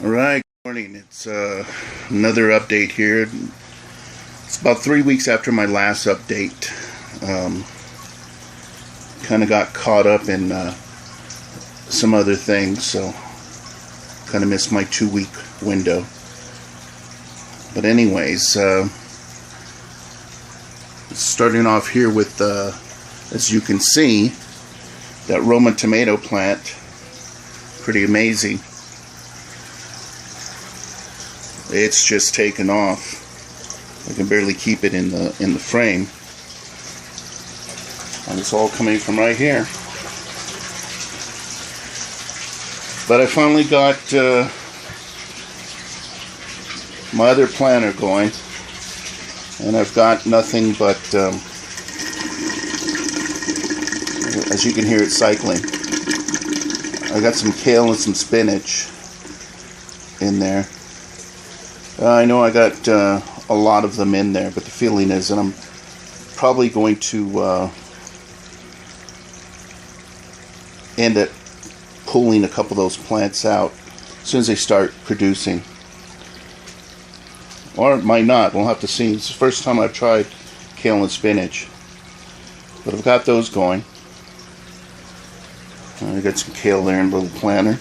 Alright, good morning. It's another update here. It's about 3 weeks after my last update. Kind of got caught up in some other things, so kind of missed my 2-week window. But anyways, starting off here with, as you can see, that Roma tomato plant. Pretty amazing. It's just taken off. I can barely keep it in the frame, and it's all coming from right here. But I finally got my other planter going, and I've got nothing but as you can hear it cycling. I got some kale and some spinach in there. I know I got a lot of them in there, but the feeling is that I'm probably going to end up pulling a couple of those plants out as soon as they start producing. Or it might not. We'll have to see. It's the first time I've tried kale and spinach. But I've got those going. I got some kale there in a little planter.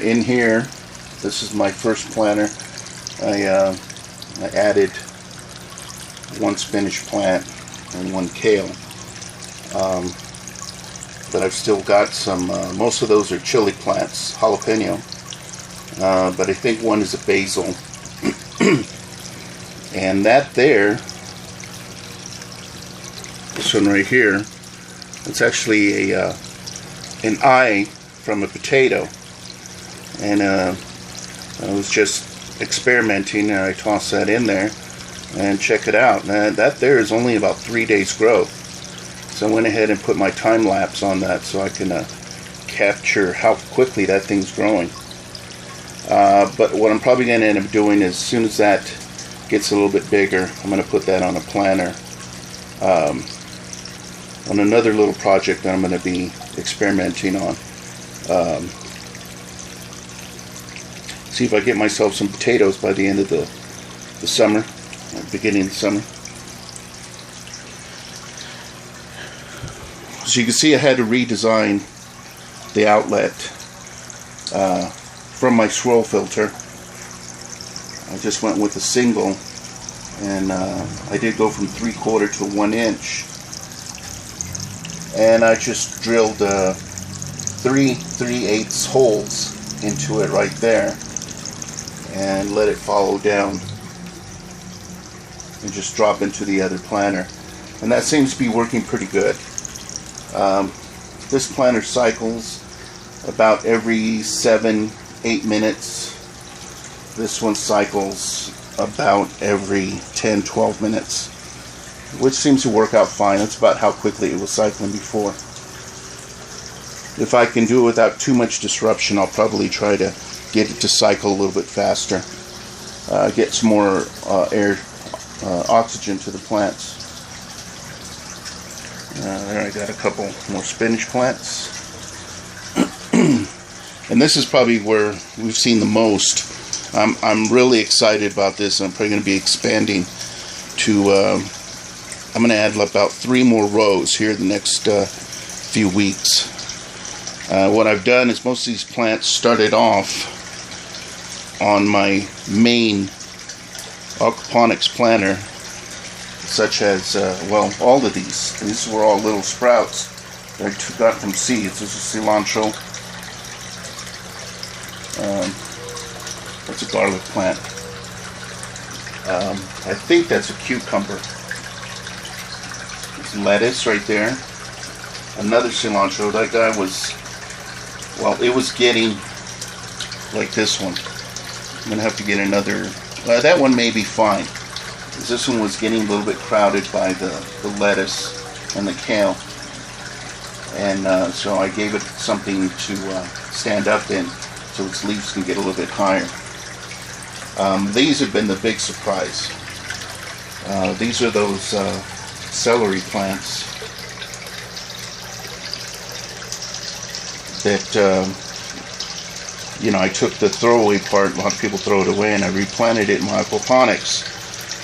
In here, this is my first planter. I added one spinach plant and one kale. But I've still got some, most of those are chili plants, jalapeno. But I think one is a basil. And that there, this one right here, it's actually an eye from a potato. And I was just experimenting, and I tossed that in there and check it out. That there is only about 3 days growth. So I went ahead and put my time lapse on that so I can capture how quickly that thing's growing. But what I'm probably going to end up doing is, as soon as that gets a little bit bigger, I'm going to put that on a planter on another little project that I'm going to be experimenting on. See if I get myself some potatoes by the end of the summer, beginning of the summer. So you can see I had to redesign the outlet from my swirl filter. I just went with a single, and I did go from 3/4 to 1 inch, and I just drilled 3/8 holes into it right there and let it follow down and just drop into the other planter, and that seems to be working pretty good. This planter cycles about every 7-8 minutes. This one cycles about every 10-12 minutes, which seems to work out fine. That's about how quickly it was cycling before. If I can do it without too much disruption, I'll probably try to get it to cycle a little bit faster. Get some more oxygen to the plants. There I got a couple more spinach plants. And this is probably where we've seen the most. I'm really excited about this. I'm probably going to be expanding to, I'm going to add about 3 more rows here the next few weeks. What I've done is most of these plants started off on my main Aquaponics planter, such as, well, all of these. These were all little sprouts that I got from seeds. This is cilantro. That's a garlic plant. I think that's a cucumber. There's lettuce right there. Another cilantro. That guy was, well, it was getting like this one. I'm going to have to get another. That one may be fine. This one was getting a little bit crowded by the lettuce and the kale. And so I gave it something to stand up in so its leaves can get a little bit higher. These have been the big surprise. These are those celery plants that I took the throwaway part, a lot of people throw it away, and I replanted it in my aquaponics.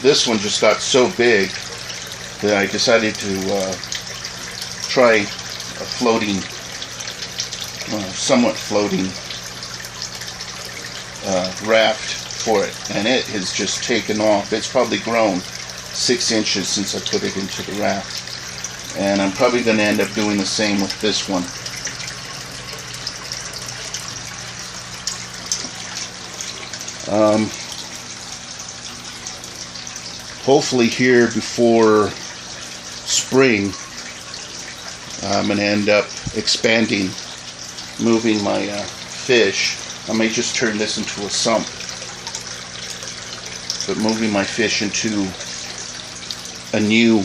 This one just got so big that I decided to try a floating, somewhat floating raft for it, and it has just taken off. It's probably grown 6 inches since I put it into the raft, and I'm probably going to end up doing the same with this one. Hopefully here before spring, I'm going to end up expanding, moving my fish. I may just turn this into a sump, but moving my fish into a new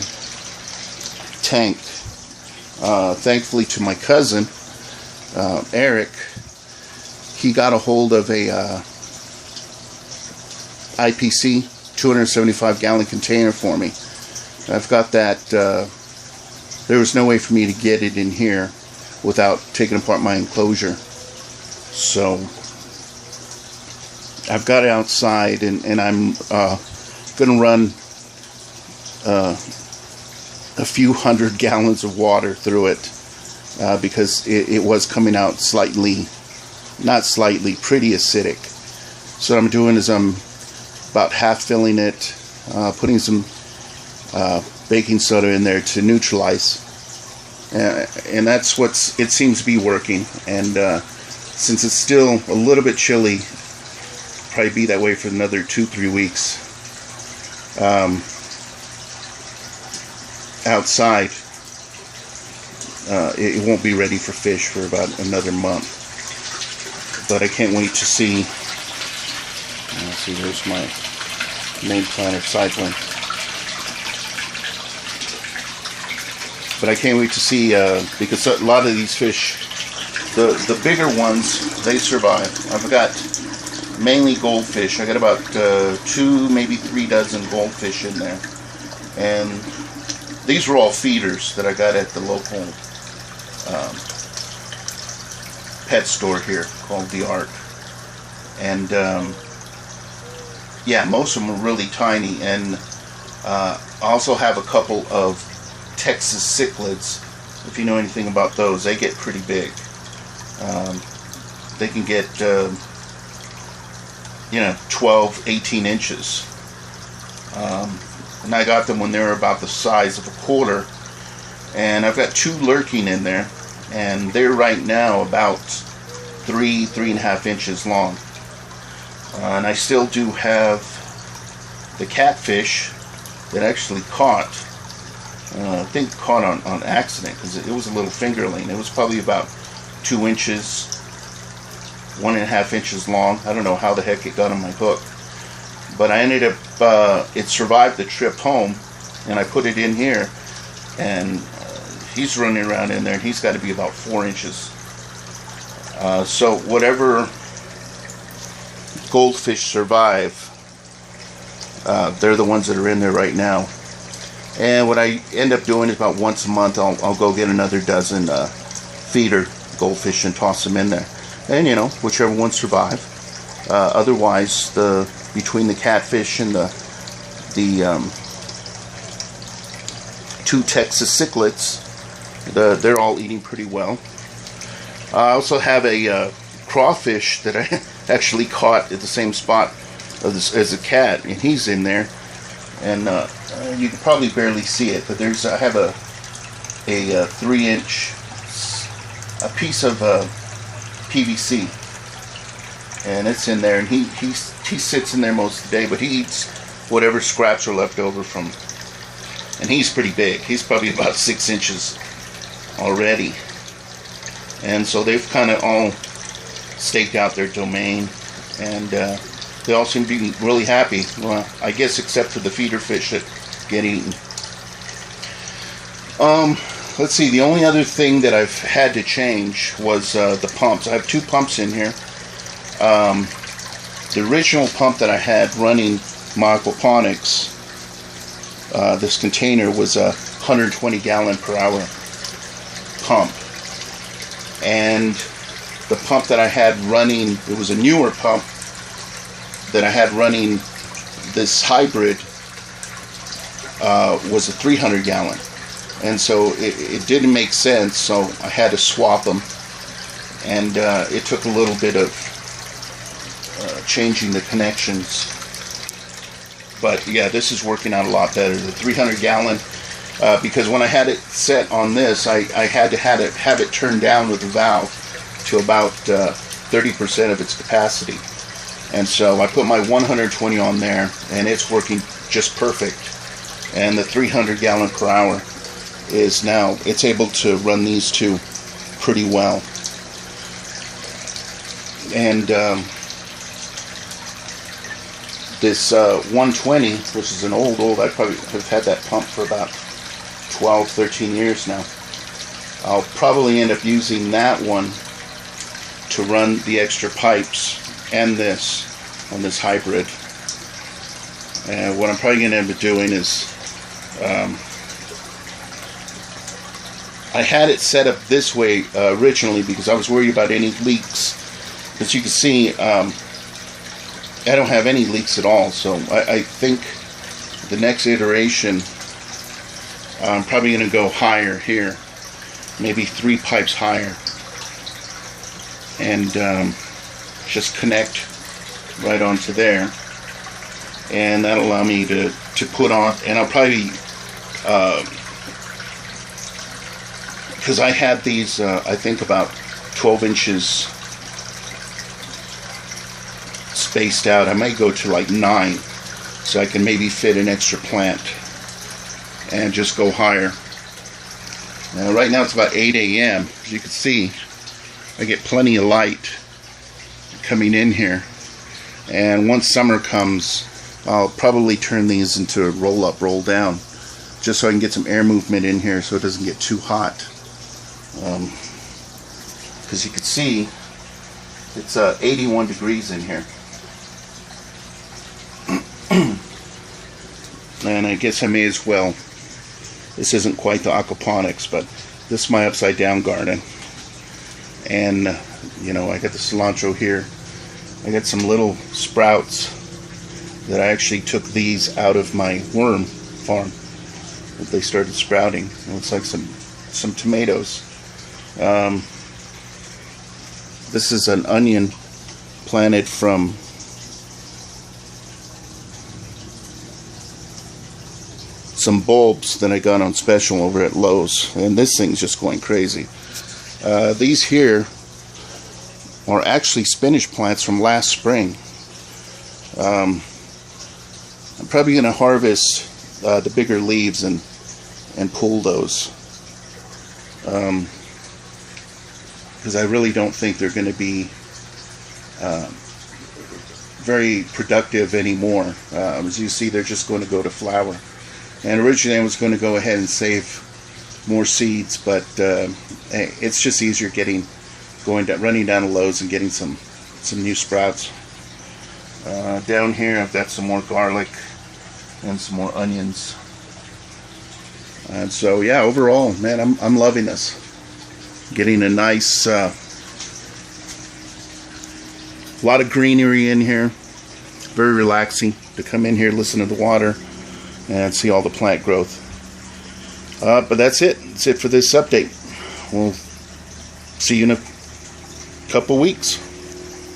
tank. Thankfully to my cousin, Eric, he got a hold of a IPC 275 gallon container for me. I've got that. There was no way for me to get it in here without taking apart my enclosure, so I've got it outside, and I'm gonna run a few hundred gallons of water through it, because it was coming out pretty acidic. So what I'm doing is I'm about half filling it, putting some baking soda in there to neutralize, and that's it seems to be working. And since it's still a little bit chilly, probably be that way for another 2-3 weeks outside. It won't be ready for fish for about another month, but I can't wait to see. Let's see, there's my main plant of cycling. But I can't wait to see, because a lot of these fish, the bigger ones, they survive. I've got mainly goldfish. I got about 2, maybe 3 dozen goldfish in there. And these were all feeders that I got at the local pet store here called The Ark. And yeah, most of them are really tiny, and I also have a couple of Texas cichlids. If you know anything about those, they get pretty big. They can get 12, 18 inches. And I got them when they were about the size of a quarter, and I've got 2 lurking in there, and they're right now about 3.5 inches long. And I still do have the catfish that actually caught. I think caught on accident, because it was a little fingerling. It was probably about 2 inches, 1.5 inches long. I don't know how the heck it got on my hook, but I ended up, it survived the trip home, and I put it in here, and he's running around in there, and he's got to be about 4 inches. So whatever goldfish survive, they're the ones that are in there right now. And what I end up doing is about once a month I'll go get another dozen feeder goldfish and toss them in there, and whichever ones survive. Otherwise, between the catfish and the 2 Texas cichlids, they're all eating pretty well. I also have a crawfish that I actually caught at the same spot as a cat, and he's in there, and you can probably barely see it, but I have a 3-inch piece of PVC, and it's in there, and he sits in there most of the day, but he eats whatever scraps are left over from, and he's pretty big. He's probably about 6 inches already, and so they've kind of all staked out their domain, and they all seem to be really happy. Well, I guess except for the feeder fish that get eaten. Let's see, the only other thing that I've had to change was the pumps. I have 2 pumps in here. The original pump that I had running my aquaponics, this container, was a 120 gallon per hour pump, and the pump that I had running, it was a newer pump that I had running. This hybrid was a 300 gallon, and so it didn't make sense, so I had to swap them, and it took a little bit of changing the connections, but yeah, this is working out a lot better, the 300 gallon, because when I had it set on this, I had to have it turned down with the valve to about 30% of its capacity. And so I put my 120 on there, and it's working just perfect. And the 300 gallon per hour is now, it's able to run these two pretty well. And this 120, which is an old, I probably have had that pump for about 12, 13 years now. I'll probably end up using that one to run the extra pipes and this on this hybrid. And what I'm probably going to end up doing is I had it set up this way originally because I was worried about any leaks. As you can see, I don't have any leaks at all, so I think the next iteration I'm probably going to go higher here, maybe 3 pipes higher, and just connect right onto there, and that'll allow me to put on, and I'll probably because I had these I think about 12 inches spaced out. I might go to like 9, so I can maybe fit an extra plant and just go higher. Now right now it's about 8 a.m. As you can see, I get plenty of light coming in here, and once summer comes, I'll probably turn these into a roll up, roll down, just so I can get some air movement in here so it doesn't get too hot. Because you can see it's 81 degrees in here. And I guess I may as well, this isn't quite the aquaponics, but this is my upside down garden. And you know, I got the cilantro here. I got some little sprouts that I actually took these out of my worm farm that they started sprouting. It looks like some tomatoes. This is an onion planted from some bulbs that I got on special over at Lowe's, and this thing's just going crazy. These here are actually spinach plants from last spring. I'm probably going to harvest the bigger leaves and pull those, because I really don't think they're going to be very productive anymore. As you see, they're just going to go to flower. And originally I was going to go ahead and save more seeds, but it's just easier running down to Lowe's and getting some new sprouts. Down here I've got some more garlic and some more onions. And so yeah, overall, man, I'm loving this. Getting a nice lot of greenery in here. Very relaxing to come in here, listen to the water, and see all the plant growth. But that's it. That's it for this update. We'll see you in a couple weeks.